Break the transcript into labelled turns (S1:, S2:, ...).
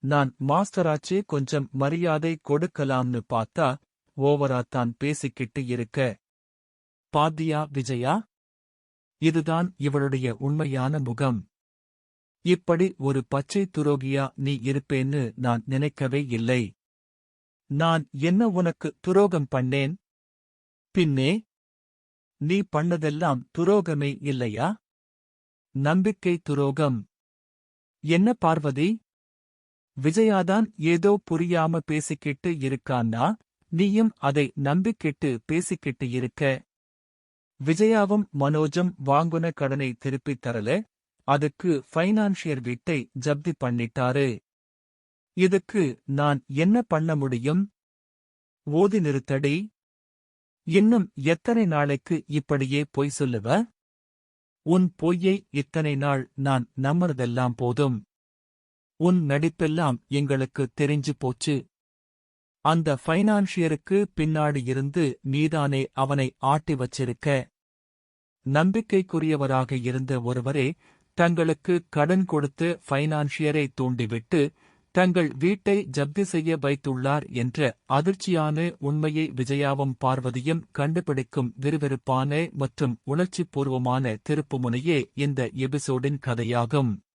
S1: நான் மாஸ்டராச்சே, கொஞ்சம் மரியாதை கொடுக்கலாம்னு பார்த்தா ஓவராத்தான் பேசிக்கிட்டு இருக்க. பாத்தியா விஜயா, இதுதான் இவளுடைய உண்மையான முகம். இப்படி ஒரு பச்சை துரோகியா நீ இருப்பேன்னு நான் நினைக்கவே இல்லை. நான் என்ன உனக்கு துரோகம் பண்ணேன்? பின்னே, நீ பண்ணதெல்லாம் துரோகமே இல்லையா? நம்பிக்கை துரோகம். என்ன பார்வதி, விஜயாதான் ஏதோ புரியாம பேசிக்கிட்டு இருக்கான்னா, நீயும் அதை நம்பிக்கிட்டு பேசிக்கிட்டு இருக்க. விஜயாவும் மனோஜும் வாங்குன கடனை திருப்பித் தரல, அதுக்கு ஃபைனான்சியர் வீட்டை ஜப்தி பண்ணிட்டாரு. இதுக்கு நான் என்ன பண்ண முடியும்? ஓதி நிறுத்தடி. இன்னும் எத்தனை நாளைக்கு இப்படியே பொய் சொல்லுவ? உன் பொய்யை இத்தனை நாள் நான் நம்புறதெல்லாம் போதும். உன் நடிப்பெல்லாம் எங்களுக்கு தெரிஞ்சு போச்சு. அந்த ஃபைனான்சியருக்கு பின்னாடி இருந்து நீதானே அவனை ஆட்டி வச்சிருக்க. நம்பிக்கைக்குரியவராக இருந்த ஒருவரே தங்களுக்கு கடன் கொடுத்து ஃபைனான்சியரை தூண்டிவிட்டு தங்கள் வீட்டை ஜப்தி செய்ய வைத்துள்ளார் என்ற அதிர்ச்சியான உண்மையை விஜயாவும் பார்வதியும் கண்டுபிடிக்கும் விறுவிறுப்பான மற்றும் உணர்ச்சிபூர்வமான திருப்புமுனையே இந்த எபிசோடின் கதையாகும்.